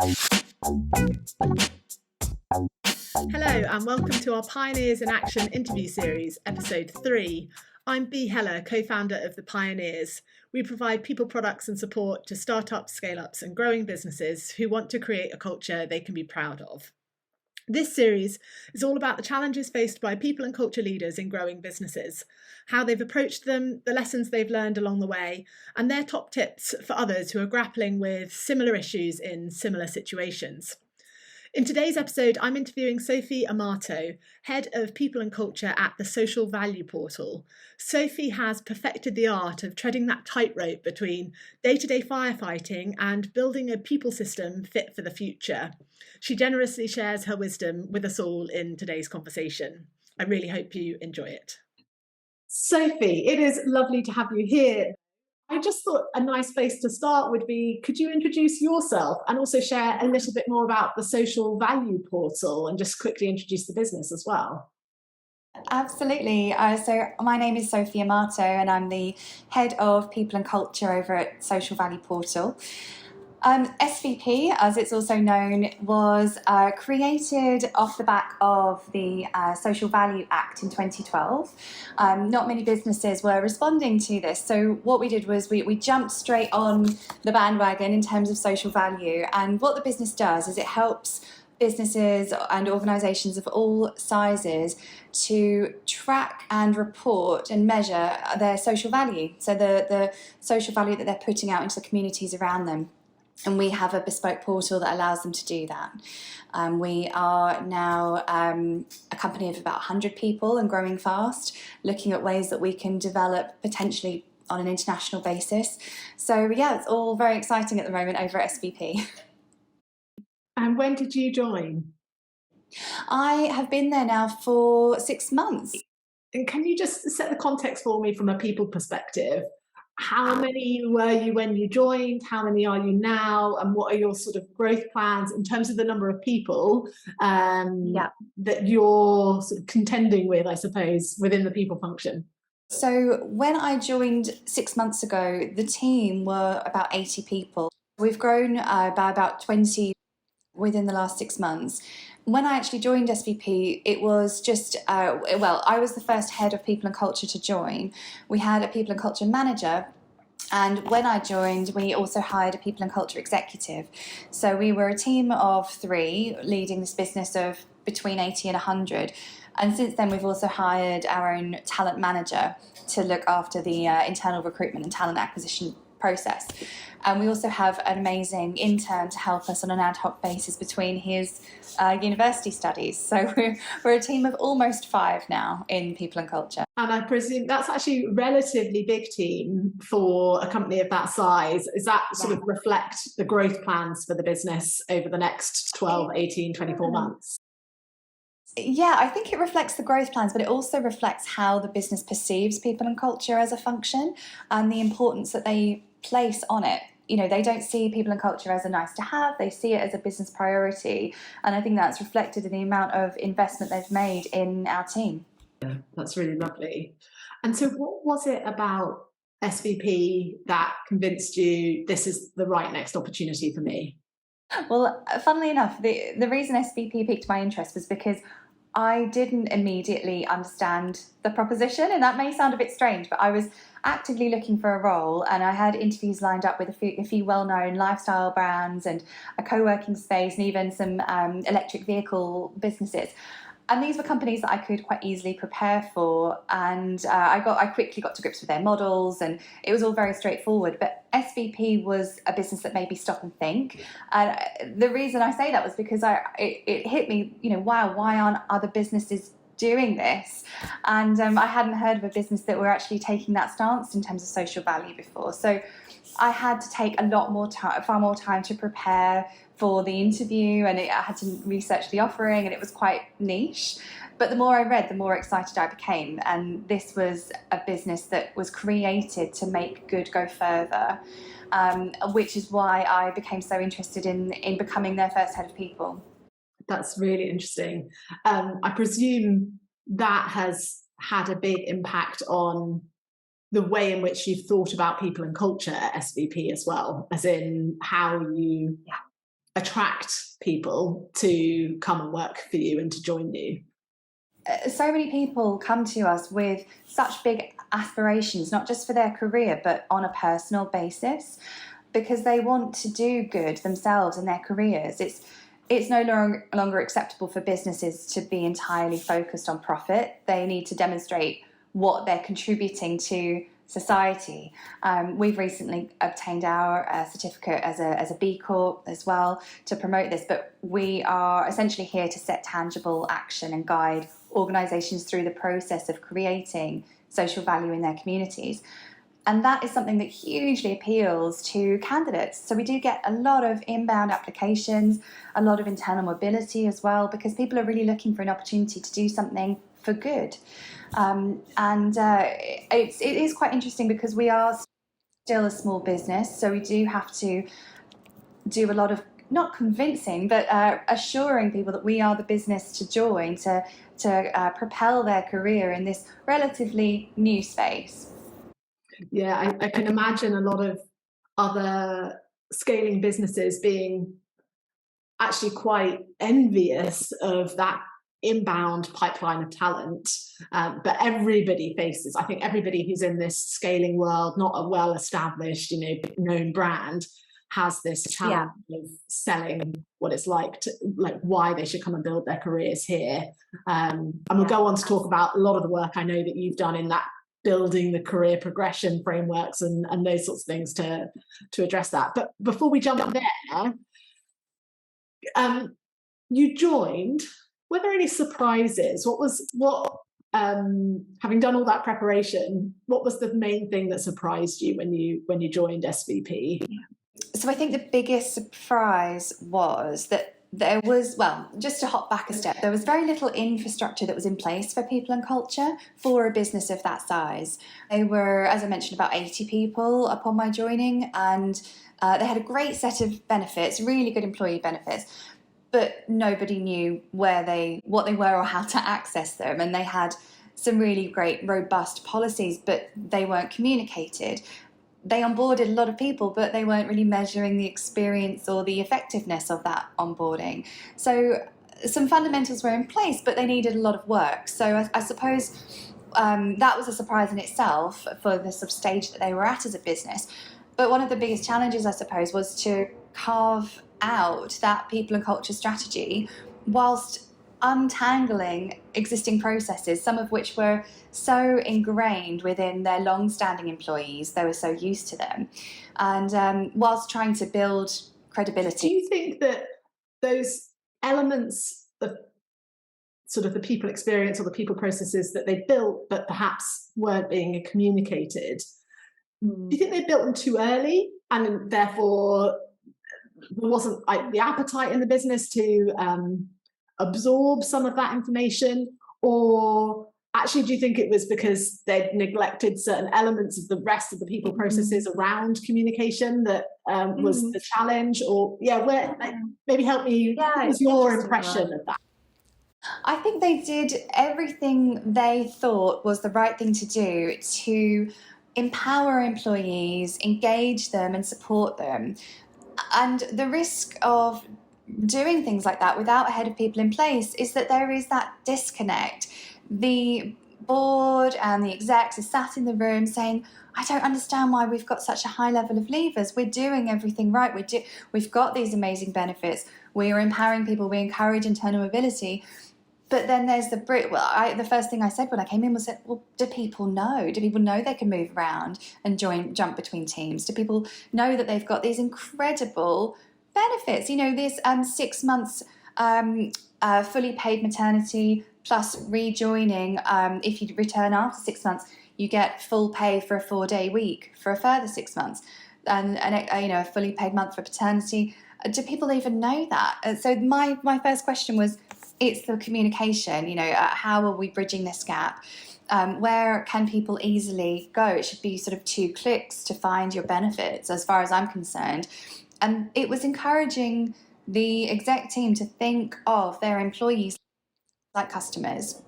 Hello and welcome to our Pioneers in Action interview series, episode 3. I'm Bea Heller, co-founder of The Pioneers. We provide people, products and support to startups, scale-ups and growing businesses who want to create a culture they can be proud of. This series is all about the challenges faced by people and culture leaders in growing businesses, how they've approached them, the lessons they've learned along the way, and their top tips for others who are grappling with similar issues in similar situations. In today's episode, I'm interviewing Sophie Amato, Head of People and Culture at the Social Value Portal. Sophie has perfected the art of treading that tightrope between day-to-day firefighting and building a people system fit for the future. She generously shares her wisdom with us all in today's conversation. I really hope you enjoy it. Sophie, it is lovely to have you here. I just thought a nice place to start would be, could you introduce yourself and also share a little bit more about the Social Value Portal and just quickly introduce the business as well? Absolutely. So my name is Sophie Amato and I'm the Head of People and Culture over at Social Value Portal. SVP, as it's also known, was created off the back of the Social Value Act in 2012. Not many businesses were responding to this, so what we did was we jumped straight on the bandwagon in terms of social value. And what the business does is it helps businesses and organisations of all sizes to track and report and measure their social value, so the social value that they're putting out into the communities around them. And we have a bespoke portal that allows them to do that. We are now a company of about 100 people and growing fast, looking at ways that we can develop potentially on an international basis. So yeah, it's all very exciting at the moment over at SVP. And when did you join? I have been there now for 6 months. And can you just set the context for me from a people perspective? How many were you when you joined? How many are you now? And what are your sort of growth plans in terms of the number of people that you're sort of contending with, I suppose, within the people function? So when I joined 6 months ago, the team were about 80 people. We've grown by about 20 within the last 6 months. When I actually joined SVP, it was just, I was the first head of people and culture to join. We had a people and culture manager, and when I joined, we also hired a people and culture executive. So we were a team of 3 leading this business of between 80 and 100. And since then, we've also hired our own talent manager to look after the internal recruitment and talent acquisition process. And we also have an amazing intern to help us on an ad hoc basis between his university studies. So we're a team of almost 5 now in people and culture. And I presume that's actually a relatively big team for a company of that size. Does that sort of reflect the growth plans for the business over the next 12, 18, 24 months? Yeah, I think it reflects the growth plans, but it also reflects how the business perceives people and culture as a function and the importance that they place on it. You know, they don't see people and culture as a nice to have, they see it as a business priority. And I think that's reflected in the amount of investment they've made in our team. Yeah, that's really lovely. And so what was it about SVP that convinced you this is the right next opportunity for me? Well, funnily enough, the reason SVP piqued my interest was because I didn't immediately understand the proposition, and that may sound a bit strange, but I was actively looking for a role and I had interviews lined up with a few well-known lifestyle brands and a co-working space and even some electric vehicle businesses. And these were companies that I could quite easily prepare for, and I quickly got to grips with their models, and it was all very straightforward. But SVP was a business that made me stop and think. And the reason I say that was because it hit me, wow, why aren't other businesses doing this? And I hadn't heard of a business that were actually taking that stance in terms of social value before. So I had to take far more time to prepare for the interview, and I had to research the offering, and it was quite niche. But the more I read, the more excited I became, and this was a business that was created to make good go further, which is why I became so interested in becoming their first head of people. That's really interesting. I presume that has had a big impact on the way in which you've thought about people and culture at SVP as well, as in how you attract people to come and work for you and to join you? So many people come to us with such big aspirations, not just for their career, but on a personal basis, because they want to do good themselves in their careers. It's no longer acceptable for businesses to be entirely focused on profit. They need to demonstrate what they're contributing to society. We've recently obtained our certificate as a B Corp as well to promote this, but we are essentially here to set tangible action and guide organisations through the process of creating social value in their communities. And that is something that hugely appeals to candidates. So we do get a lot of inbound applications, a lot of internal mobility as well, because people are really looking for an opportunity to do something for good. It is quite interesting because we are still a small business, so we do have to do a lot of, not convincing, but assuring people that we are the business to join to propel their career in this relatively new space. Yeah, I can imagine a lot of other scaling businesses being actually quite envious of that inbound pipeline of talent. But everybody faces, I think everybody who's in this scaling world, not a well-established, known brand, has this challenge of selling what it's like why they should come and build their careers here. And we'll go on to talk about a lot of the work I know that you've done in that building the career progression frameworks and those sorts of things to address that. But before we jump there, you joined. Were there any surprises? Having done all that preparation, what was the main thing that surprised you when you joined SVP? So I think the biggest surprise was that there was, well, just to hop back a step, there was very little infrastructure that was in place for people and culture for a business of that size. They were, as I mentioned, about 80 people upon my joining, and they had a great set of benefits, really good employee benefits, but nobody knew what they were or how to access them. And they had some really great, robust policies, but they weren't communicated. They onboarded a lot of people, but they weren't really measuring the experience or the effectiveness of that onboarding. So some fundamentals were in place, but they needed a lot of work. So I suppose that was a surprise in itself for the sort of stage that they were at as a business. But one of the biggest challenges, I suppose, was to carve out that people and culture strategy whilst untangling existing processes, some of which were so ingrained within their long-standing employees, they were so used to them, and whilst trying to build credibility. Do you think that those elements of sort of the people experience or the people processes that they built but perhaps weren't being communicated, do you think they built them too early and therefore there wasn't the appetite in the business to absorb some of that information? Or actually, do you think it was because they'd neglected certain elements of the rest of the people processes around communication that was the challenge? Or maybe help me. What was your impression of that? I think they did everything they thought was the right thing to do to empower employees, engage them and support them. And the risk of doing things like that without a head of people in place is that there is that disconnect. The board and the execs are sat in the room saying, I don't understand why we've got such a high level of levers. We're doing everything right. We've got these amazing benefits. We are empowering people. We encourage internal mobility. But then there's the first thing I said when I came in was, well, do people know? Do people know they can move around and jump between teams? Do people know that they've got these incredible benefits? This 6 months fully paid maternity plus rejoining. If you return after 6 months, you get full pay for a 4-day week for a further 6 months, and a fully paid month for paternity. Do people even know that? So my first question was, it's the communication. How are we bridging this gap? Where can people easily go? It should be sort of 2 clicks to find your benefits, as far as I'm concerned. And it was encouraging the exec team to think of their employees like customers.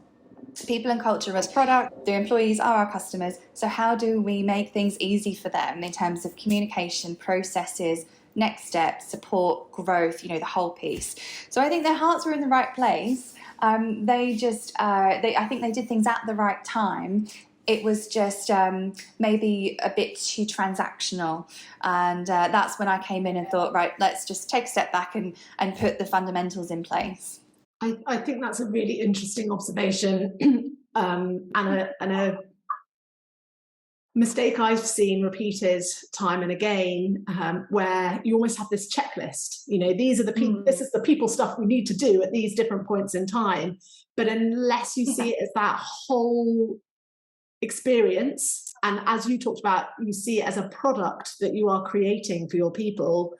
People and culture as product, their employees are our customers. So how do we make things easy for them in terms of communication, processes, next steps, support, growth, the whole piece. So I think their hearts were in the right place. I think they did things at the right time. It was just maybe a bit too transactional. And that's when I came in and thought, right, let's just take a step back and put the fundamentals in place. I think that's a really interesting observation and a mistake I've seen repeated time and again, where you almost have this checklist. These are the people. This is the people stuff we need to do at these different points in time. But unless you see it as that whole experience, and as you talked about, you see it as a product that you are creating for your people,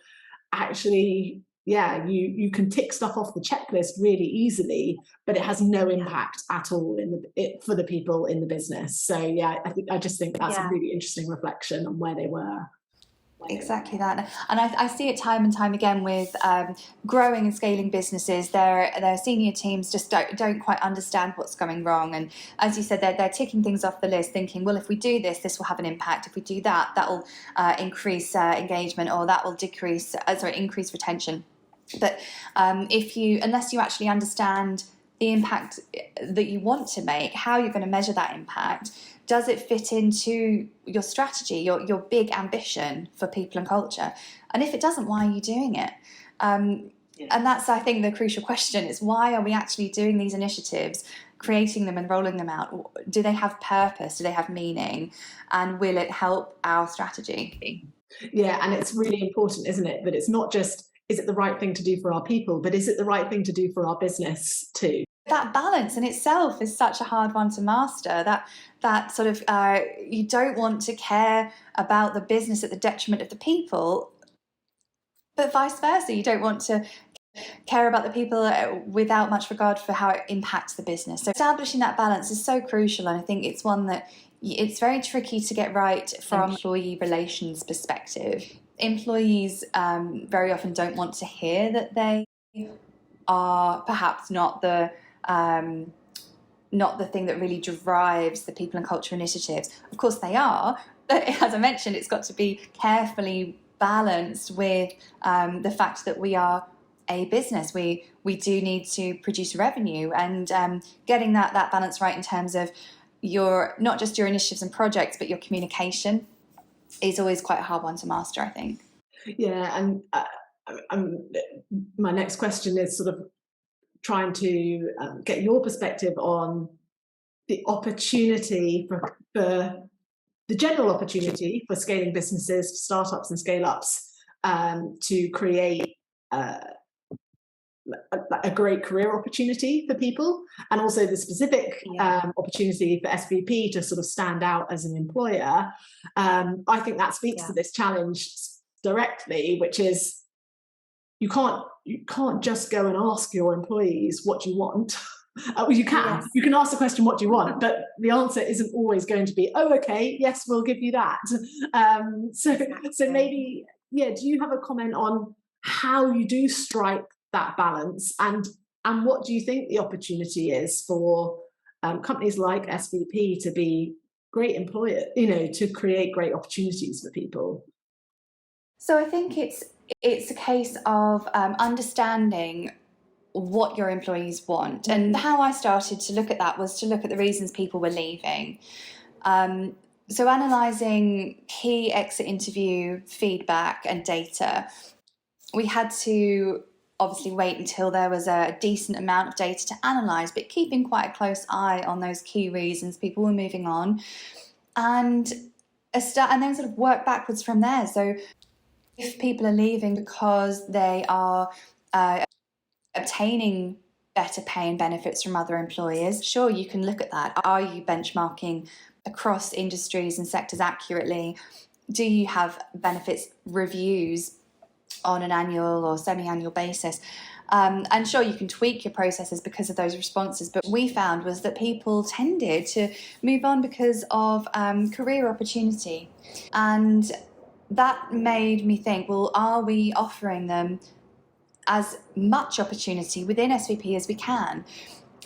actually, you can tick stuff off the checklist really easily, but it has no impact at all for the people in the business. So I just think that's a really interesting reflection on where they were. Exactly that. And I see it time and time again with growing and scaling businesses. Their senior teams just don't quite understand what's going wrong. And as you said, they're ticking things off the list, thinking, well, if we do this will have an impact. If we do that will increase engagement, or that will increase retention. But unless you actually understand the impact that you want to make, how you're going to measure that impact, does it fit into your strategy, your big ambition for people and culture? And if it doesn't, why are you doing it? And that's, I think, the crucial question is, why are we actually doing these initiatives, creating them and rolling them out? Do they have purpose? Do they have meaning? And will it help our strategy? Yeah, and it's really important, isn't it, that it's not just, is it the right thing to do for our people, but is it the right thing to do for our business too? That balance in itself is such a hard one to master. That sort of you don't want to care about the business at the detriment of the people, but vice versa. You don't want to care about the people without much regard for how it impacts the business. So establishing that balance is so crucial, and I think it's one that it's very tricky to get right from employee relations perspective. Employees very often don't want to hear that they are perhaps not the thing that really drives the people and culture initiatives. Of course they are, but as I mentioned, it's got to be carefully balanced with the fact that we are a business. We do need to produce revenue, and getting that balance right in terms of not just your initiatives and projects, but your communication is always quite a hard one to master, I think. Yeah, and my next question is sort of trying to get your perspective on the opportunity for the general opportunity for scaling businesses, startups and scale-ups, to create a great career opportunity for people, and also the specific opportunity for SVP to sort of stand out as an employer. I think that speaks to this challenge directly, which is you can't just go and ask your employees what do you want. You can ask the question, what do you want, but the answer isn't always going to be, oh, okay, yes, we'll give you that. So maybe, do you have a comment on how you do strike that balance, and what do you think the opportunity is for companies like SVP to be great employers, to create great opportunities for people? So I think it's a case of understanding what your employees want. And how I started to look at that was to look at the reasons people were leaving. So analysing key exit interview feedback and data, we had to obviously wait until there was a decent amount of data to analyse, but keeping quite a close eye on those key reasons people were moving on, and then sort of work backwards from there. So if people are leaving because they are obtaining better pay and benefits from other employers, sure, you can look at that. Are you benchmarking across industries and sectors accurately? Do you have benefits reviews on an annual or semi-annual basis? And sure, you can tweak your processes because of those responses, but what we found was that people tended to move on because of career opportunity. And that made me think, well, are we offering them as much opportunity within SVP as we can?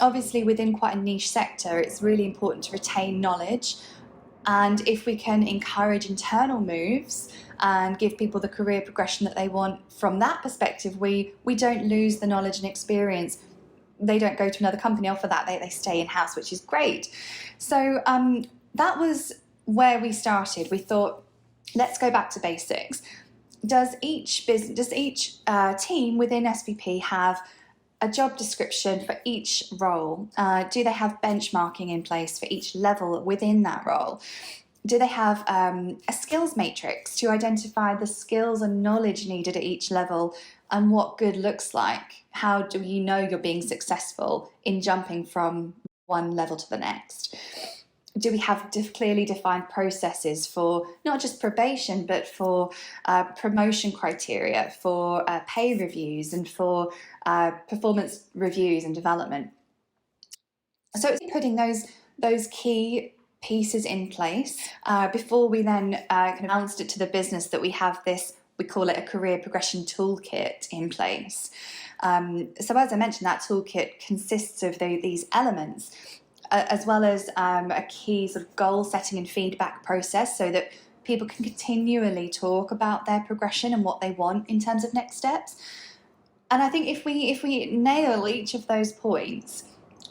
Obviously, within quite a niche sector, it's really important to retain knowledge. And if we can encourage internal moves and give people the career progression that they want. From that perspective, we don't lose the knowledge and experience. They don't go to another company offer that, they stay in-house, which is great. So that was where we started. We thought, let's go back to basics. Does each team within SVP have a job description for each role? Do they have benchmarking in place for each level within that role? Do they have a skills matrix to identify the skills and knowledge needed at each level and what good looks like? How do you know you're being successful in jumping from one level to the next? Do we have clearly defined processes for not just probation, but for promotion criteria, for pay reviews, and for performance reviews and development? So it's putting those key pieces in place before we then announced it to the business that we have this, we call it a career progression toolkit in place. So as I mentioned, that toolkit consists of these elements, as well as a key sort of goal setting and feedback process, so that people can continually talk about their progression and what they want in terms of next steps. And I think if we nail each of those points,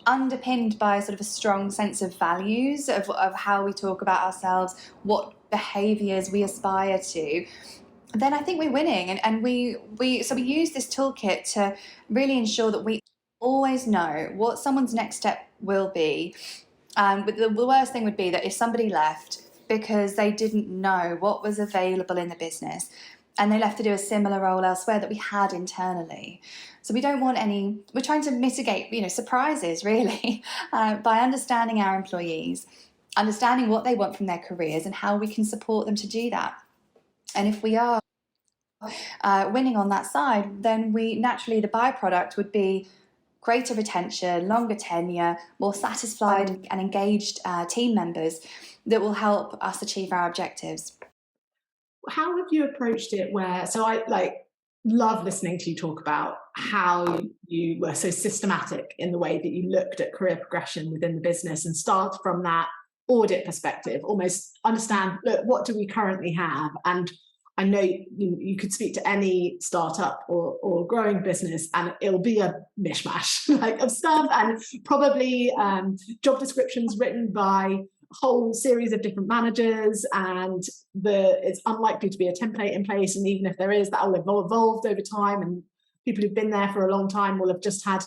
underpinned by sort of a strong sense of values of how we talk about ourselves, what behaviours we aspire to, then I think we're winning. And we use this toolkit to really ensure that we always know what someone's next step will be. But the worst thing would be that if somebody left because they didn't know what was available in the business and they left to do a similar role elsewhere that we had internally. So we don't want any, we're trying to mitigate, surprises really, by understanding our employees, understanding what they want from their careers and how we can support them to do that. And if we are winning on that side, then the byproduct would be greater retention, longer tenure, more satisfied and engaged team members that will help us achieve our objectives. How have you approached it so I love listening to you talk about how you were so systematic in the way that you looked at career progression within the business and start from that audit perspective, almost understand, look, what do we currently have? And I know you could speak to any startup or growing business and it'll be a mishmash of stuff, and probably job descriptions written by a whole series of different managers, and it's unlikely to be a template in place, and even if there is, that will have evolved over time, and people who've been there for a long time will have just had,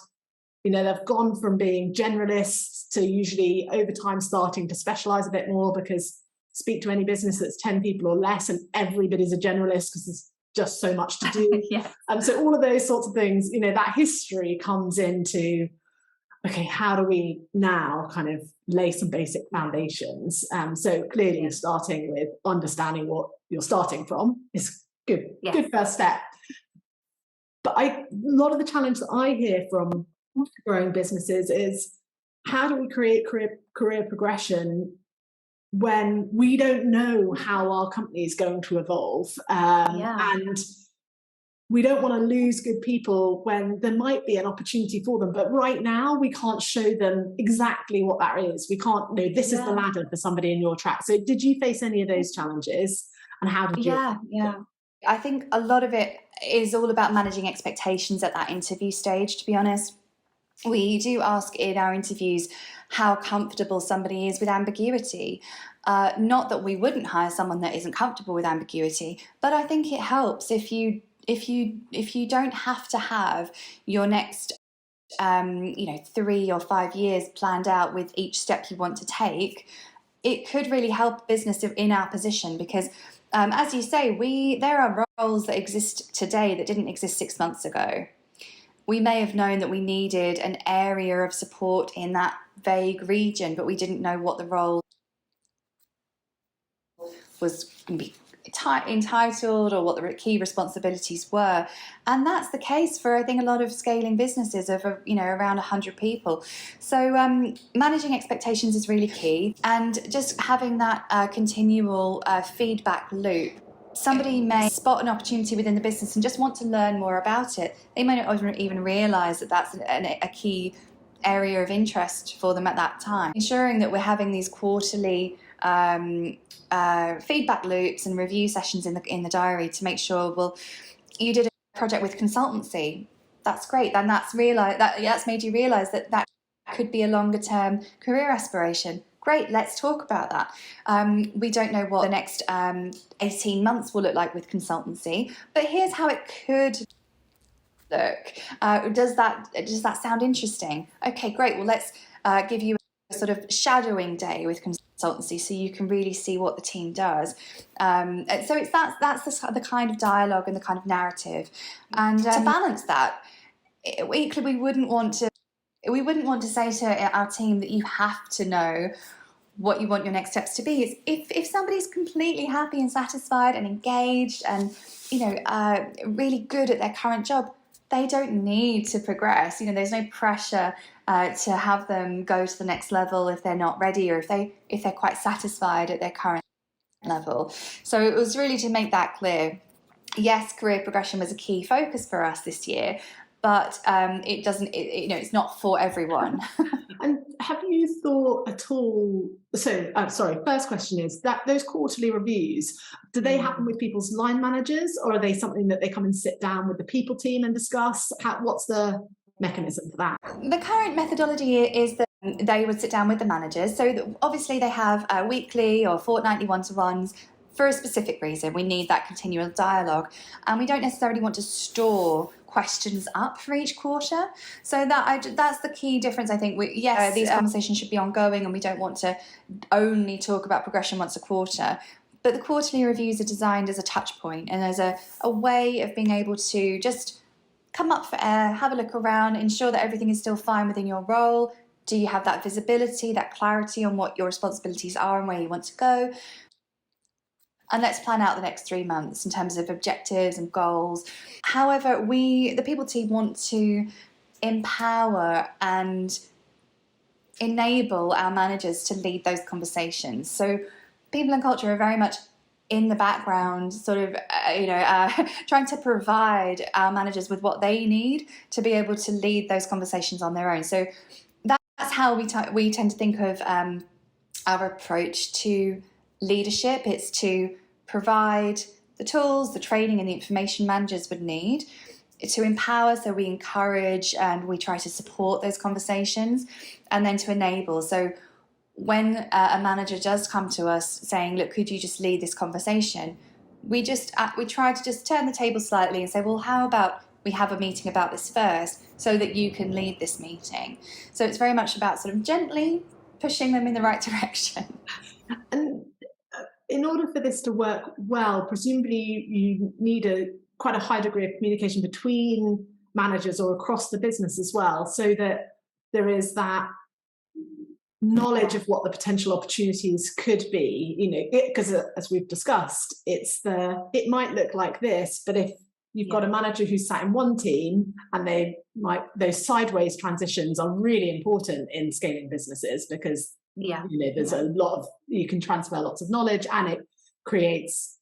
they've gone from being generalists to usually over time starting to specialize a bit more, because speak to any business that's 10 people or less and everybody's a generalist because there's just so much to do. Yeah. So all of those sorts of things, that history comes into, okay, how do we now kind of lay some basic foundations? So clearly starting with understanding what you're starting from is good, good first step. But a lot of the challenge that I hear from growing businesses is, how do we create career progression when we don't know how our company is going to evolve? And we don't want to lose good people when there might be an opportunity for them, but right now we can't show them exactly what that is. We can't know this is the ladder for somebody in your track. So did you face any of those challenges, and how did you? I think a lot of it is all about managing expectations at that interview stage, to be honest. We do ask in our interviews how comfortable somebody is with ambiguity. Not that we wouldn't hire someone that isn't comfortable with ambiguity, but I think it helps if you don't have to have your next 3 or 5 years planned out with each step you want to take. It could really help business in our position, because as you say, there are roles that exist today that didn't exist 6 months ago. We may have known that we needed an area of support in that vague region, but we didn't know what the role was going to be entitled or what the key responsibilities were. And that's the case for, I think, a lot of scaling businesses of around 100 people. So managing expectations is really key, and just having that continual feedback loop. Somebody may spot an opportunity within the business and just want to learn more about it. They may not even realise that that's a key area of interest for them at that time. Ensuring that we're having these quarterly feedback loops and review sessions in the diary to make sure, well, you did a project with consultancy. That's great. Then that's made you realise that could be a longer term career aspiration. Great, let's talk about that. We don't know what the next 18 months will look like with consultancy, but here's how it could look. Does that sound interesting? Okay, great. Well, let's give you a sort of shadowing day with consultancy so you can really see what the team does. So that's the kind of dialogue and the kind of narrative. And to balance that, equally, we wouldn't want to say to our team that you have to know what you want your next steps to be. If somebody's completely happy and satisfied and engaged and really good at their current job, they don't need to progress. There's no pressure to have them go to the next level if they're not ready, or if they're quite satisfied at their current level. So it was really to make that clear. Yes, career progression was a key focus for us this year, but it's not for everyone. And have you thought at all, first question is that those quarterly reviews, do they happen with people's line managers, or are they something that they come and sit down with the people team and discuss? What's the mechanism for that? The current methodology is that they would sit down with the managers. So obviously they have weekly or fortnightly one-to-ones for a specific reason. We need that continual dialogue, and we don't necessarily want to store questions up for each quarter. So that's the key difference, I think. These conversations should be ongoing, and we don't want to only talk about progression once a quarter. But the quarterly reviews are designed as a touch point and as a way of being able to just come up for air, have a look around, ensure that everything is still fine within your role. Do you have that visibility, that clarity on what your responsibilities are and where you want to go? And let's plan out the next 3 months in terms of objectives and goals. However, the people team want to empower and enable our managers to lead those conversations. So people and culture are very much in the background, sort of, trying to provide our managers with what they need to be able to lead those conversations on their own. So that's how we tend to think of our approach to leadership. It's to provide the tools, the training, and the information managers would need to empower. So we encourage and we try to support those conversations, and then to enable. So when a manager does come to us saying, look, could you just lead this conversation? We try to just turn the table slightly and say, well, how about we have a meeting about this first so that you can lead this meeting? So it's very much about sort of gently pushing them in the right direction. And in order for this to work well, presumably you need quite a high degree of communication between managers or across the business as well, so that there is that knowledge of what the potential opportunities could be, because as we've discussed, it might look like this, but if you've got a manager who's sat in one team, and those sideways transitions are really important in scaling businesses, because there's a lot of, you can transfer lots of knowledge, and it creates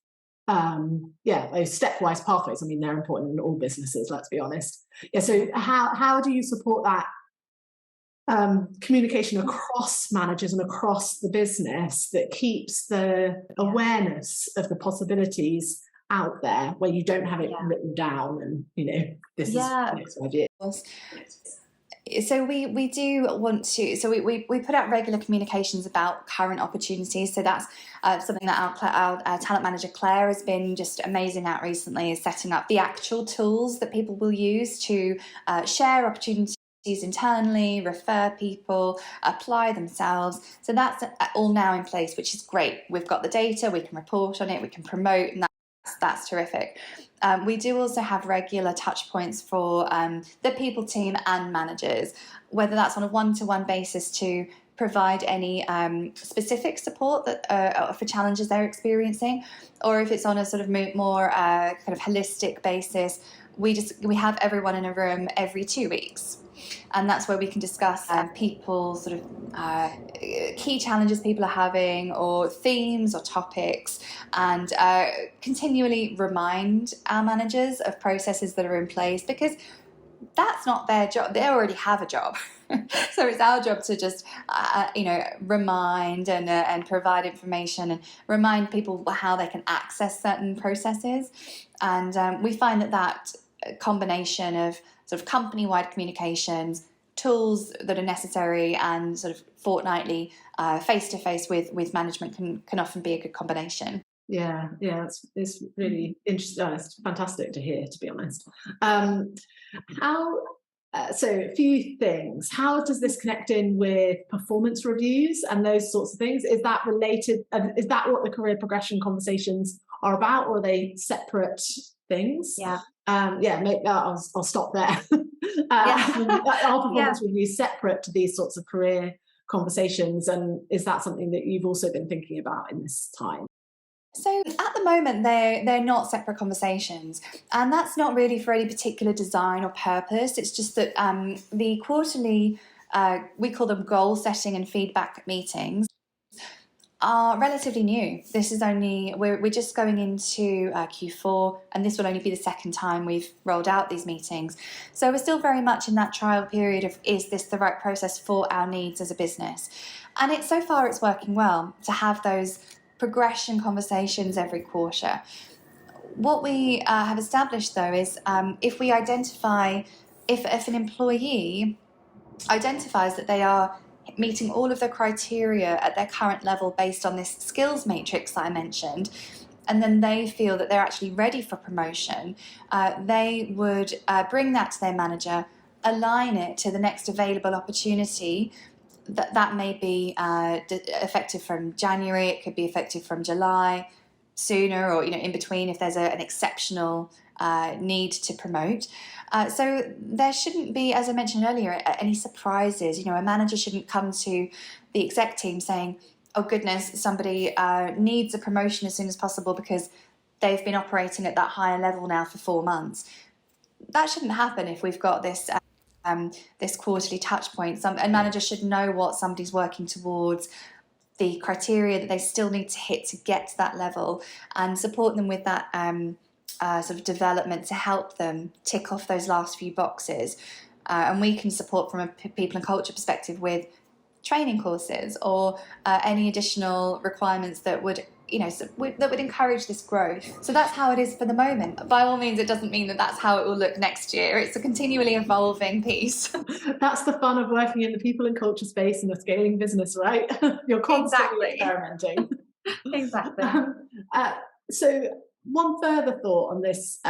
those stepwise pathways. I mean, they're important in all businesses, let's be honest. So how do you support that communication across managers and across the business that keeps the awareness of the possibilities out there, where you don't have it written down and this is the next idea? So we do want to, so we put out regular communications about current opportunities. So that's something that our talent manager Claire has been just amazing at recently, is setting up the actual tools that people will use to share opportunities internally, refer people, apply themselves. So that's all now in place, which is great. We've got the data, we can report on it, we can promote, and that's terrific. We do also have regular touch points for the people team and managers, whether that's on a one-to-one basis to provide any specific support that for challenges they're experiencing, or if it's on a sort of more kind of holistic basis. We have everyone in a room every 2 weeks. And that's where we can discuss people sort of key challenges people are having, or themes or topics, and continually remind our managers of processes that are in place, because that's not their job. They already have a job. So it's our job to just, remind and provide information and remind people how they can access certain processes. And we find that combination of sort of company-wide communications, tools that are necessary, and sort of fortnightly face-to-face with management can often be a good combination. Yeah, it's really interesting. It's fantastic to hear, to be honest. How so a few things. How does this connect in with performance reviews and those sorts of things? Is that related? Is that what the career progression conversations are about, or are they separate things? Yeah. I'll stop there. Yeah. Are Yeah. performance reviews separate to these sorts of career conversations, and is that something that you've also been thinking about in this time? So at the moment, they're not separate conversations, and that's not really for any particular design or purpose. It's just that the quarterly, we call them goal setting and feedback meetings, are relatively new. This is only we're just going into Q4, and this will only be the second time we've rolled out these meetings. So we're still very much in that trial period of, is this the right process for our needs as a business? And so far it's working well to have those progression conversations every quarter. What we have established though is if we identify, if an employee identifies that they are meeting all of the criteria at their current level based on this skills matrix that I mentioned, and then they feel that they're actually ready for promotion, they would bring that to their manager, align it to the next available opportunity. That may be effective from January, it could be effective from July, sooner, or in between if there's an exceptional need to promote. So there shouldn't be, as I mentioned earlier, any surprises. A manager shouldn't come to the exec team saying, oh goodness, somebody needs a promotion as soon as possible because they've been operating at that higher level now for 4 months. That shouldn't happen if we've got this quarterly touch point. A manager should know what somebody's working towards, the criteria that they still need to hit to get to that level, and support them with that sort of development to help them tick off those last few boxes. And we can support from a people and culture perspective with training courses or any additional requirements that would that would encourage this growth. So that's how it is for the moment. By all means, it doesn't mean that that's how it will look next year. It's a continually evolving piece. That's the fun of working in the people and culture space in a scaling business, right? You're constantly experimenting. Exactly. So one further thought on this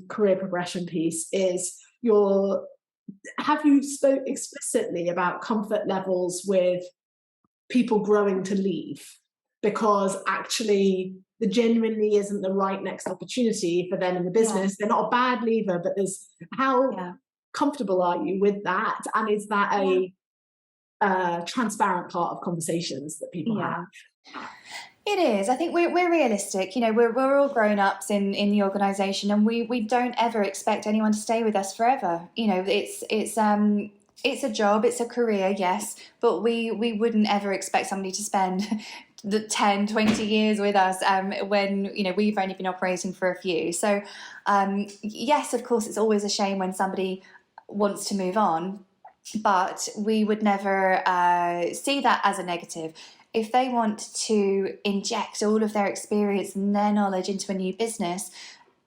career progression piece is have you spoke explicitly about comfort levels with people growing to leave? Because actually there genuinely isn't the right next opportunity for them in the business. They're not a bad leaver, but how comfortable are you with that? And is that a transparent part of conversations that people have? It is. I think we're realistic. We're all grown-ups in the organisation, and we don't ever expect anyone to stay with us forever. It's a job, it's a career, yes, but we wouldn't ever expect somebody to spend the 10, 20 years with us when we've only been operating for a few. So yes, of course, it's always a shame when somebody wants to move on, but we would never see that as a negative. If they want to inject all of their experience and their knowledge into a new business,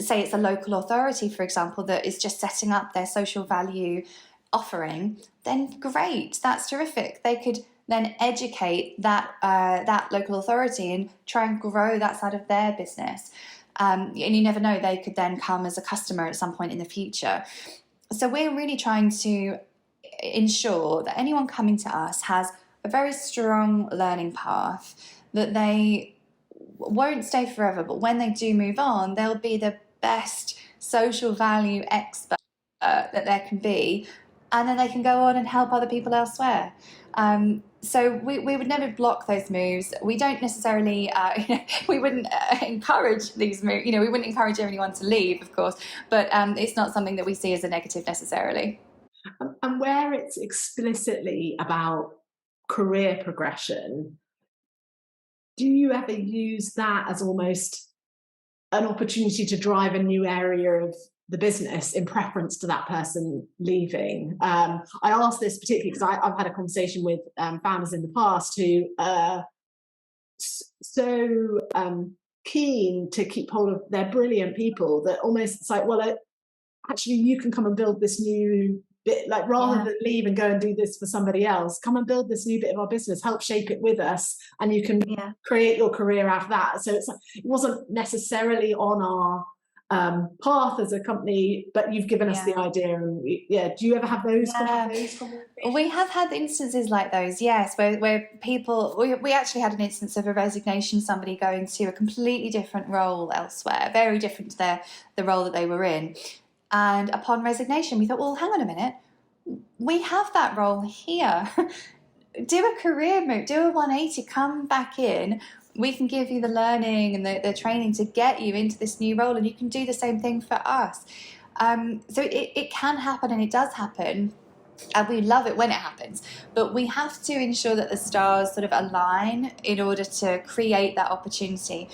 say it's a local authority, for example, that is just setting up their social value offering, then great, that's terrific. They could then educate that local authority and try and grow that side of their business. And you never know, they could then come as a customer at some point in the future. So we're really trying to ensure that anyone coming to us has a very strong learning path, that they won't stay forever, but when they do move on, they'll be the best social value expert that there can be, and then they can go on and help other people elsewhere. So we would never block those moves. We don't necessarily, we wouldn't encourage these moves. We wouldn't encourage anyone to leave, of course, but it's not something that we see as a negative necessarily. And where it's explicitly about career progression, do you ever use that as almost an opportunity to drive a new area of the business in preference to that person leaving. I ask this particularly because I've had a conversation with founders in the past who are so keen to keep hold of their brilliant people that almost it's like, well, actually you can come and build this new bit, like rather than leave and go and do this for somebody else, come and build this new bit of our business, help shape it with us, and you can create your career out of that. So it wasn't necessarily on our path as a company, but you've given us the idea. And do you ever have those conversations? We have had instances like those, yes, where people, we actually had an instance of a resignation, somebody going to a completely different role elsewhere, very different to the role that they were in. And upon resignation, we thought, well, hang on a minute, we have that role here. Do a career move, do a 180, come back in. We can give you the learning and the training to get you into this new role, and you can do the same thing for us. So it can happen, and it does happen. And we love it when it happens, but we have to ensure that the stars sort of align in order to create that opportunity.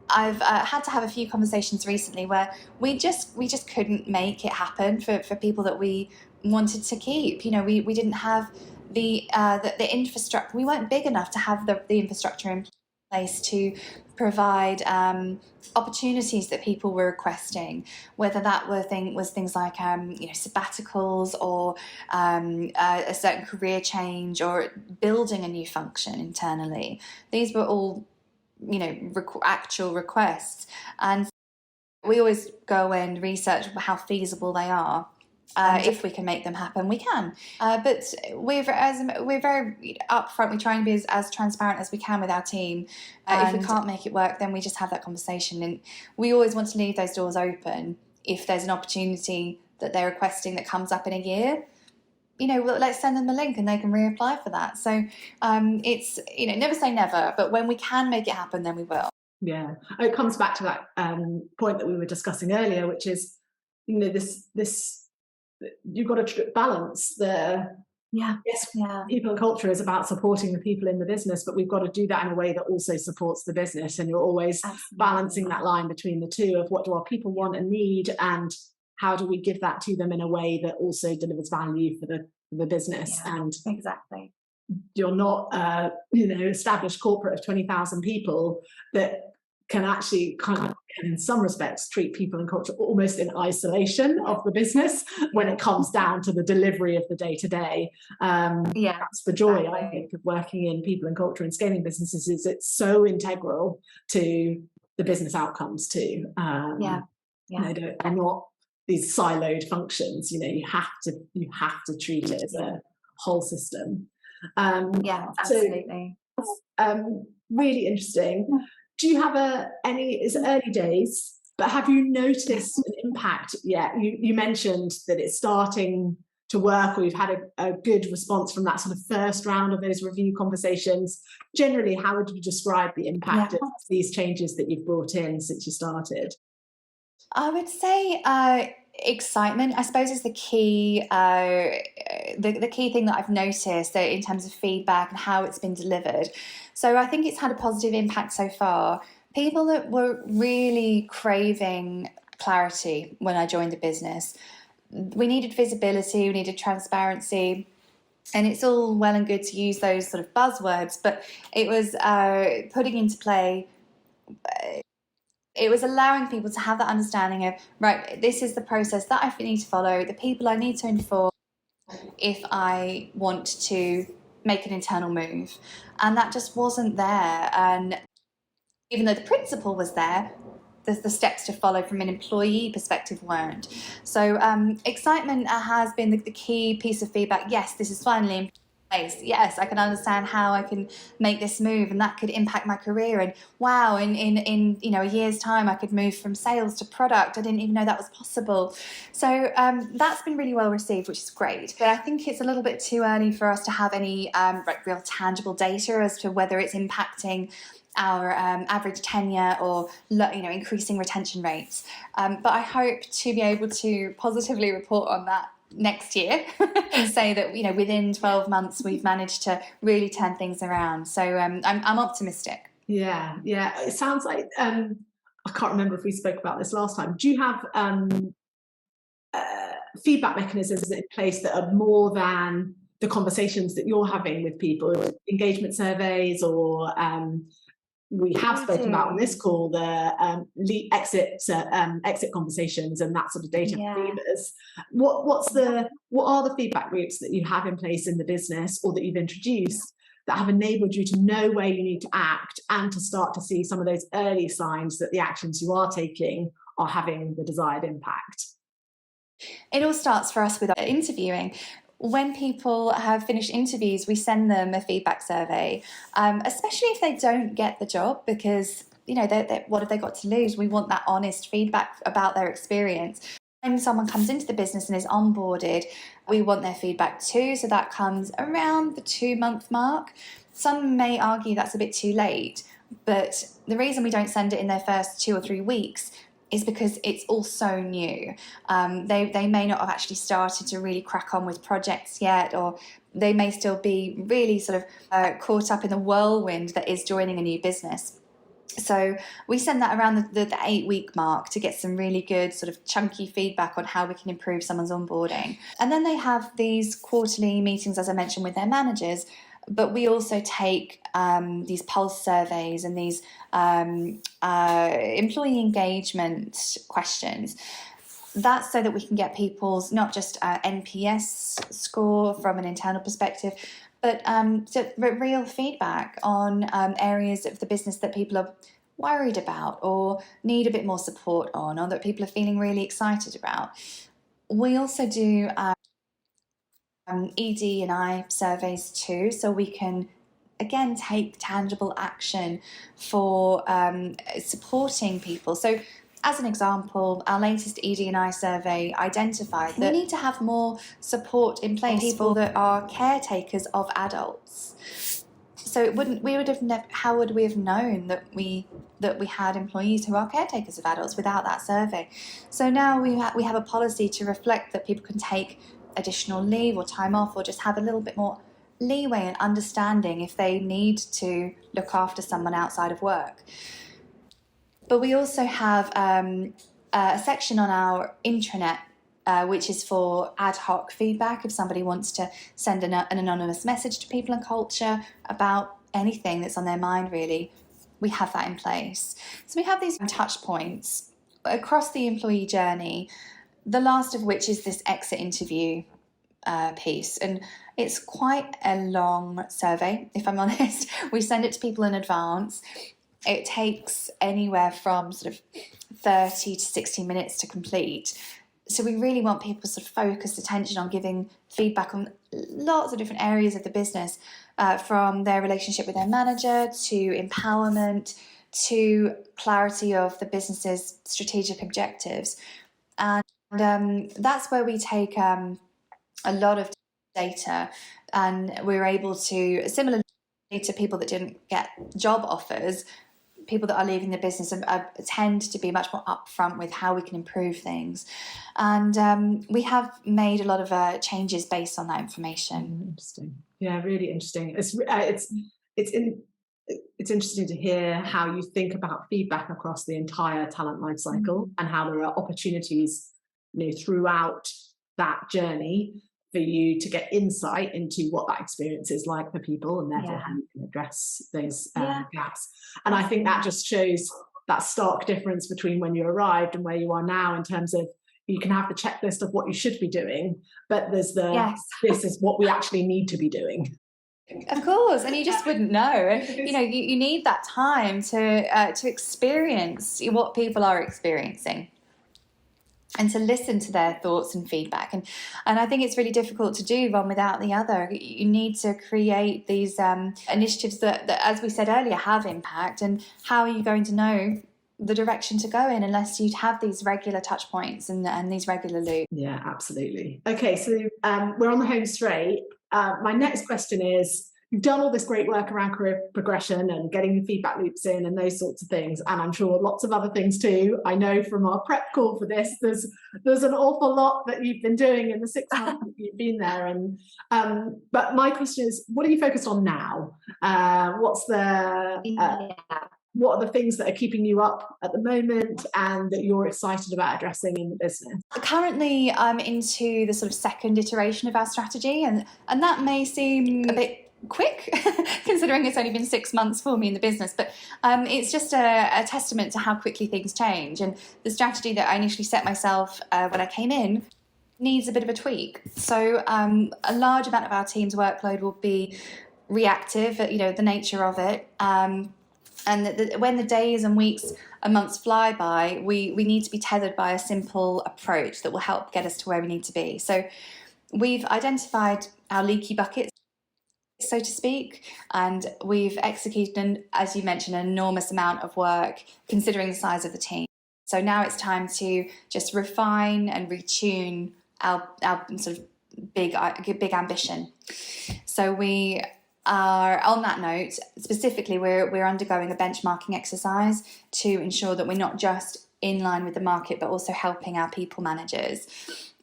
I've had to have a few conversations recently where we just couldn't make it happen for people that we wanted to keep. You know, we didn't have the infrastructure. We weren't big enough to have the infrastructure in place to provide opportunities that people were requesting, whether that was things like sabbaticals or a certain career change or building a new function internally. These were all actual requests, and we always go and research how feasible they are. If we can make them happen, we can. But we're very upfront. We try and be as transparent as we can with our team. If we can't make it work, then we just have that conversation. And we always want to leave those doors open. If there's an opportunity that they're requesting that comes up in a year, let's send them the link and they can reapply for that. So it's, never say never, but when we can make it happen, then we will. Yeah. It comes back to that point that we were discussing earlier, which is, this you've got to balance people and culture is about supporting the people in the business, but we've got to do that in a way that also supports the business. And you're always balancing that line between the two of what do our people want and need, and how do we give that to them in a way that also delivers value for the business. And exactly, you're not established corporate of 20,000 people that can actually in some respects treat people and culture almost in isolation of the business when it comes down to the delivery of the day-to-day. That's the joy, I think, of working in people and culture and scaling businesses, is it's so integral to the business outcomes too. They're not these siloed functions. You have to treat it as a whole system. Absolutely. So, really interesting. Do you have it's early days, but have you noticed an impact yet? You mentioned that it's starting to work, or you've had a good response from that sort of first round of those review conversations. Generally, how would you describe the impact of these changes that you've brought in since you started? I would say excitement, I suppose, is the key. The key thing that I've noticed in terms of feedback and how it's been delivered. So I think it's had a positive impact so far. People that were really craving clarity when I joined the business. We needed visibility, we needed transparency. And it's all well and good to use those sort of buzzwords, but it was putting into play. It was allowing people to have that understanding of, right, this is the process that I need to follow, the people I need to inform if I want to make an internal move. And that just wasn't there. And even though the principle was there, the steps to follow from an employee perspective weren't. So excitement has been the key piece of feedback. Yes, this is finally in place. Yes, I can understand how I can make this move, and that could impact my career. And wow, in a year's time, I could move from sales to product. I didn't even know that was possible. So that's been really well received, which is great. But I think it's a little bit too early for us to have any real tangible data as to whether it's impacting our average tenure or increasing retention rates. But I hope to be able to positively report on that next year and say that within 12 months we've managed to really turn things around. So I'm optimistic. Yeah, it sounds like I can't remember if we spoke about this last time. Do you have feedback mechanisms in place that are more than the conversations that you're having with people, engagement surveys, or we have spoken about on this call the exit conversations and that sort of data levers. What are the feedback loops that you have in place in the business or that you've introduced that have enabled you to know where you need to act and to start to see some of those early signs that the actions you are taking are having the desired impact? It all starts for us with interviewing. When people have finished interviews, we send them a feedback survey, especially if they don't get the job, because what have they got to lose? We want that honest feedback about their experience. When someone comes into the business and is onboarded, we want their feedback too, so that comes around the 2-month mark. Some may argue that's a bit too late, but the reason we don't send it in their first 2 or 3 weeks is because it's all so new. They may not have actually started to really crack on with projects yet, or they may still be really sort of caught up in the whirlwind that is joining a new business. So we send that around the 8-week mark to get some really good sort of chunky feedback on how we can improve someone's onboarding. And then they have these quarterly meetings, as I mentioned, with their managers. But we also take these pulse surveys and these employee engagement questions. That's so that we can get people's not just NPS score from an internal perspective, but real feedback on areas of the business that people are worried about or need a bit more support on, or that people are feeling really excited about. We also do ED&I surveys too, so we can again take tangible action for supporting people. So as an example, our latest ED&I survey identified that we need to have more support in place for people that are caretakers of adults. So how would we have known that we had employees who are caretakers of adults without that survey? So now we have a policy to reflect that people can take additional leave or time off, or just have a little bit more leeway and understanding if they need to look after someone outside of work. But we also have a section on our intranet which is for ad hoc feedback. If somebody wants to send an anonymous message to people and culture about anything that's on their mind, really, we have that in place. So we have these touch points across the employee journey, the last of which is this exit interview piece. And it's quite a long survey, if I'm honest. We send it to people in advance. It takes anywhere from sort of 30 to 60 minutes to complete. So we really want people to sort of focus attention on giving feedback on lots of different areas of the business, from their relationship with their manager to empowerment to clarity of the business's strategic objectives. And that's where we take a lot of data, and we're able to, similarly to people that didn't get job offers, people that are leaving the business tend to be much more upfront with how we can improve things. And we have made a lot of changes based on that information. Interesting. Yeah, really interesting. It's interesting to hear how you think about feedback across the entire talent life cycle, and how there are opportunities, throughout that journey for you to get insight into what that experience is like for people, and therefore how you can address those gaps. And I think that just shows that stark difference between when you arrived and where you are now, in terms of you can have the checklist of what you should be doing, but there's this is what we actually need to be doing. Of course, and you just wouldn't know. And you need that time to experience what people are experiencing, and to listen to their thoughts and feedback. And I think it's really difficult to do one without the other. You need to create these initiatives that, as we said earlier, have impact. And how are you going to know the direction to go in unless you have these regular touch points and these regular loops? Yeah, absolutely. Okay, so we're on the home straight. My next question is, you've done all this great work around career progression and getting the feedback loops in and those sorts of things, and I'm sure lots of other things too. I know from our prep call for this, there's an awful lot that you've been doing in the 6 months that you've been there. And but my question is, what are you focused on now? What's the what are the things that are keeping you up at the moment and that you're excited about addressing in the business? Currently, I'm into the sort of second iteration of our strategy, and that may seem a bit quick considering it's only been 6 months for me in the business, but it's just a testament to how quickly things change. And the strategy that I initially set myself when I came in needs a bit of a tweak. So a large amount of our team's workload will be reactive, the nature of it. And when the days and weeks and months fly by, we need to be tethered by a simple approach that will help get us to where we need to be. So we've identified our leaky buckets, so to speak, and we've executed, as you mentioned, an enormous amount of work considering the size of the team. So now it's time to just refine and retune our sort of big ambition. So we are, on that note, specifically, we're undergoing a benchmarking exercise to ensure that we're not just in line with the market, but also helping our people managers.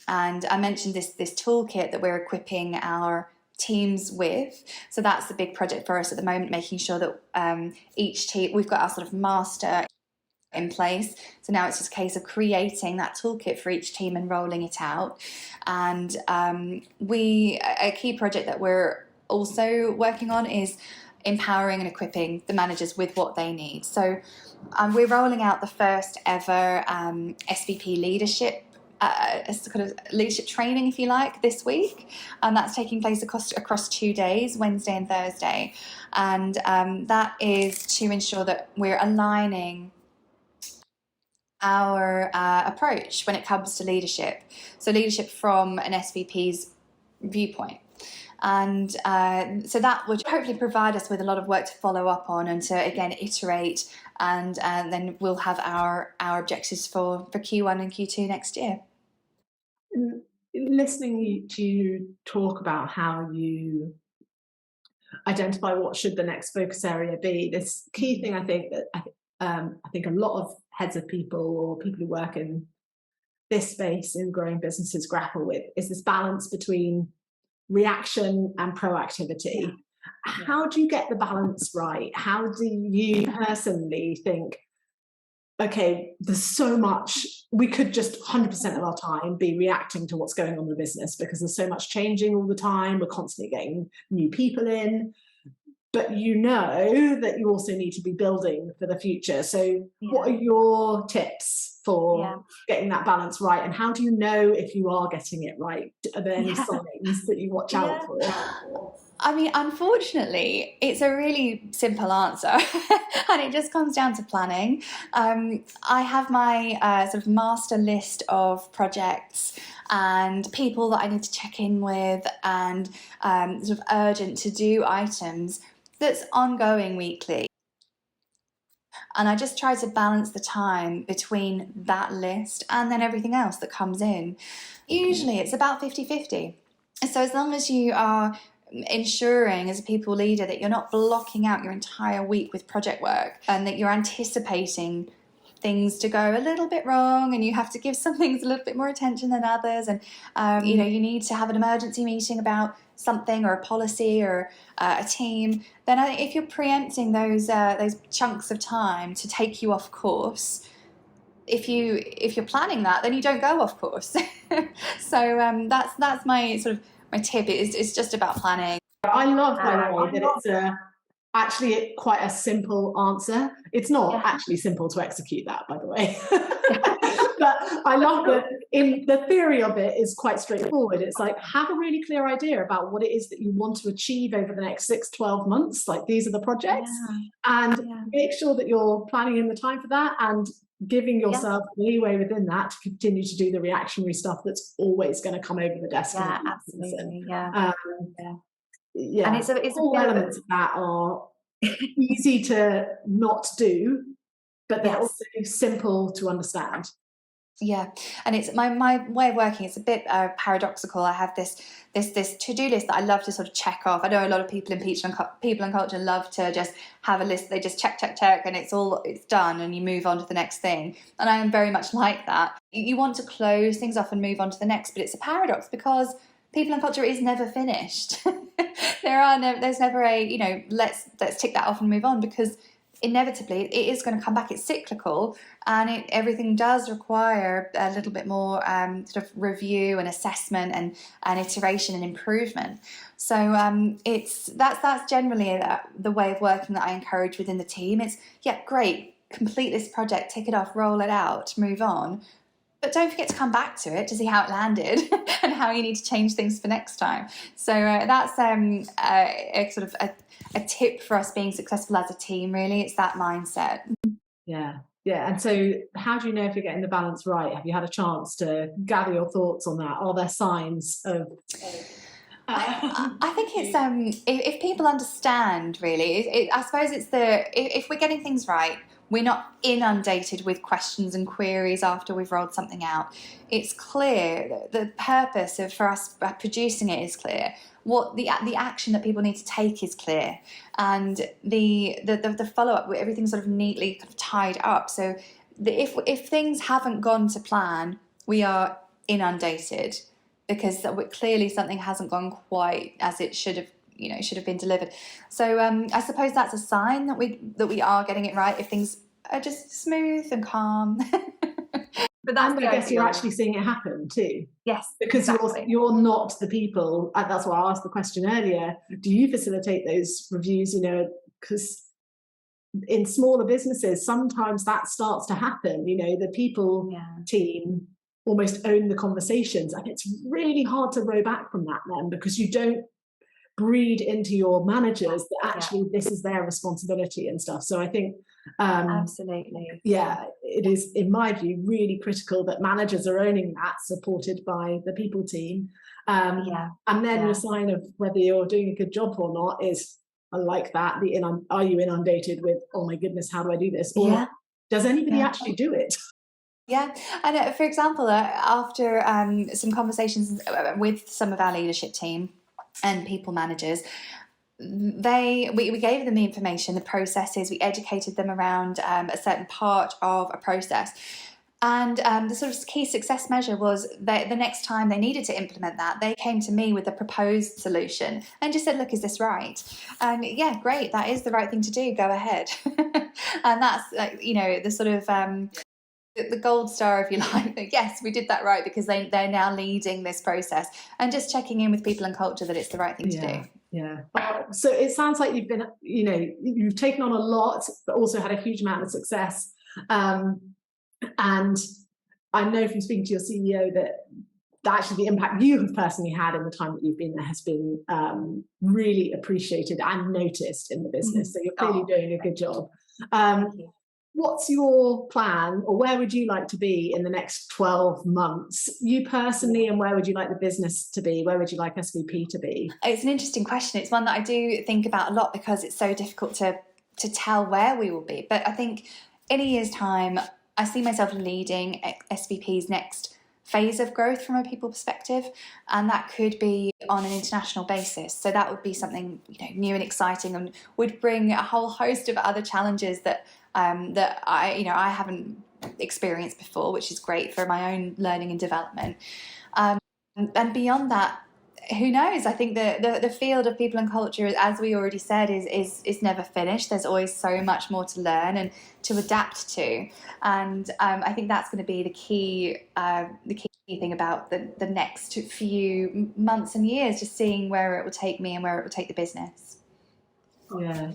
And I mentioned this toolkit that we're equipping our teams with. So that's the big project for us at the moment, making sure that each team, we've got our sort of master in place. So now it's just a case of creating that toolkit for each team and rolling it out. And a key project that we're also working on is empowering and equipping the managers with what they need. So we're rolling out the first ever SVP leadership kind of leadership training, if you like, this week, and that's taking place across 2 days, Wednesday and Thursday, and that is to ensure that we're aligning our approach when it comes to leadership. So leadership from an SVP's viewpoint. And so that would hopefully provide us with a lot of work to follow up on and to, again, iterate, and then we'll have our objectives for Q1 and Q2 next year. Listening to you talk about how you identify what should the next focus area be, this key thing I think that I think a lot of heads of people or people who work in this space in growing businesses grapple with is this balance between reaction and proactivity. Yeah. How do you get the balance right? How do you personally think, okay, there's so much, we could just 100% of our time be reacting to what's going on in the business because there's so much changing all the time, we're constantly getting new people in, but you know that you also need to be building for the future. So what are your tips for getting that balance right, and how do you know if you are getting it right? Are there any signs that you watch out for? I mean, unfortunately, it's a really simple answer, and it just comes down to planning. I have my sort of master list of projects and people that I need to check in with, and sort of urgent to-do items that's ongoing weekly. And I just try to balance the time between that list and then everything else that comes in. Usually it's about 50-50. So as long as you are ensuring as a people leader that you're not blocking out your entire week with project work, and that you're anticipating things to go a little bit wrong, and you have to give some things a little bit more attention than others, and you need to have an emergency meeting about something or a policy or a team, then I think if you're preempting those chunks of time to take you off course, if you're planning that, then you don't go off course. So that's my sort of my tip. It's just about planning. I love, by the way, that it's actually quite a simple answer. It's not actually simple to execute that, by the way. But I love that in the theory of it is quite straightforward. It's like, have a really clear idea about what it is that you want to achieve over the next 6-12 months. Like, these are the projects, and make sure that you're planning in the time for that and giving yourself leeway within that to continue to do the reactionary stuff that's always going to come over the desk. Yeah, absolutely. And it's all elements of that are easy to not do, but they're also simple to understand. Yeah, and it's my way of working. It's a bit paradoxical. I have this to-do list that I love to sort of check off. I know a lot of people in people and culture love to just have a list. They just check, and it's done, and you move on to the next thing. And I am very much like that. You want to close things off and move on to the next, but it's a paradox because people and culture is never finished. There's never a let's tick that off and move on, because inevitably it is going to come back. It's cyclical, and everything does require a little bit more sort of review and assessment and iteration and improvement. So that's generally the way of working that I encourage within the team. It's, yeah, great, complete this project, tick it off, roll it out, move on. But don't forget to come back to it to see how it landed and how you need to change things for next time. So that's a sort of a tip for us being successful as a team, really. It's that mindset. Yeah. Yeah. And so how do you know if you're getting the balance right? Have you had a chance to gather your thoughts on that? Are there signs of... I think it's if people understand, really, I suppose it's if we're getting things right, we're not inundated with questions and queries after we've rolled something out. It's clear, the purpose for us producing it is clear. What the action that people need to take is clear, and the follow up, everything's sort of neatly kind of tied up. So if things haven't gone to plan, we are inundated, because clearly something hasn't gone quite as it should have been delivered. So I suppose that's a sign that we are getting it right, if things are just smooth and calm. But I guess you're actually seeing it happen too. Yes, because exactly. you're not the people, and that's why I asked the question earlier. Do you facilitate those reviews? Because in smaller businesses, sometimes that starts to happen. The people team almost own the conversations, and it's really hard to row back from that then, because you don't breed into your managers that actually this is their responsibility and stuff. So I think absolutely, it is, in my view, really critical that managers are owning that, supported by the people team. And then the sign of whether you're doing a good job or not is, I like that, are you inundated with, oh my goodness, how do I do this? Or does anybody actually do it? Yeah, and for example, after some conversations with some of our leadership team and people managers, we gave them the information, the processes, we educated them around a certain part of a process. And the sort of key success measure was that the next time they needed to implement that, they came to me with a proposed solution and just said, look, is this right? And yeah, great, that is the right thing to do, go ahead. And that's the sort of the gold star, if you like. Yes, we did that right, because they're now leading this process, and just checking in with people and culture that it's the right thing to do. Yeah. So it sounds like you've been, you've taken on a lot, but also had a huge amount of success. And I know from speaking to your CEO that actually the impact you have personally had in the time that you've been there has been really appreciated and noticed in the business. So you're clearly doing a good job. What's your plan, or where would you like to be in the next 12 months, you personally, and where would you like the business to be? Where would you like SVP to be? It's an interesting question. It's one that I do think about a lot, because it's so difficult to tell where we will be. But I think in a year's time, I see myself leading SVP's next phase of growth from a people perspective, and that could be on an international basis. So that would be something new and exciting, and would bring a whole host of other challenges that I haven't experienced before, which is great for my own learning and development. And beyond that, who knows? I think the field of people and culture, as we already said, is never finished. There's always so much more to learn and to adapt to, and I think that's going to be the key thing about the next few months and years, just seeing where it will take me and where it will take the business.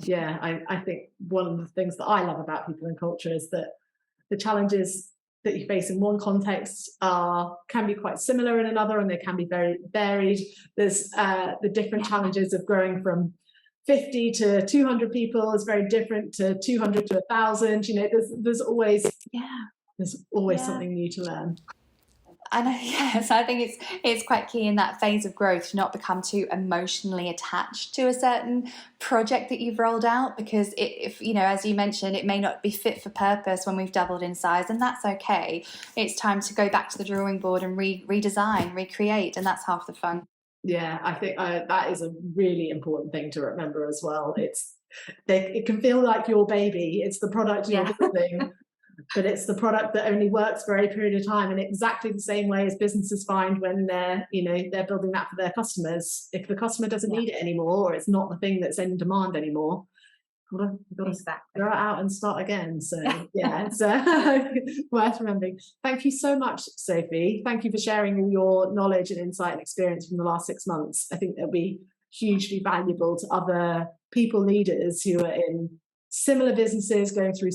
Yeah. I think one of the things that I love about people and culture is that the challenges that you face in one context can be quite similar in another, and they can be very varied. There's the different challenges of growing from 50 to 200 people is very different to 200 to 1,000. There's always something new to learn. And so I think it's quite key in that phase of growth to not become too emotionally attached to a certain project that you've rolled out, because if as you mentioned, it may not be fit for purpose when we've doubled in size, and that's okay. It's time to go back to the drawing board and redesign, recreate, and that's half the fun. Yeah, I think that is a really important thing to remember as well. It can feel like your baby. It's the product you're building. But it's the product that only works for a period of time, in exactly the same way as businesses find when they're building that for their customers. If the customer doesn't need it anymore, or it's not the thing that's in demand anymore, Got to Exactly. go out and start again. So yeah, it's worth remembering. Thank you so much, Sophie. Thank you for sharing all your knowledge and insight and experience from the last 6 months. I think that'll be hugely valuable to other people leaders who are in similar businesses going through.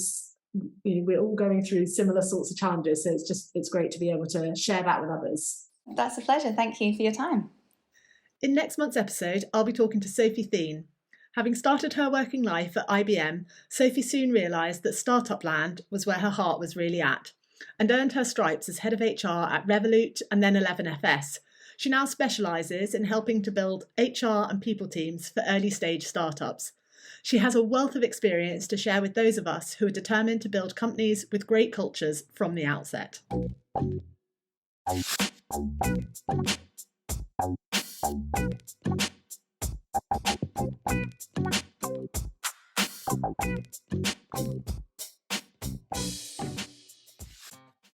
We're all going through similar sorts of challenges. So it's great to be able to share that with others. That's a pleasure. Thank you for your time. In next month's episode, I'll be talking to Sophie Thien. Having started her working life at IBM, Sophie soon realised that startup land was where her heart was really at, and earned her stripes as head of HR at Revolut and then 11FS. She now specialises in helping to build HR and people teams for early stage startups. She has a wealth of experience to share with those of us who are determined to build companies with great cultures from the outset.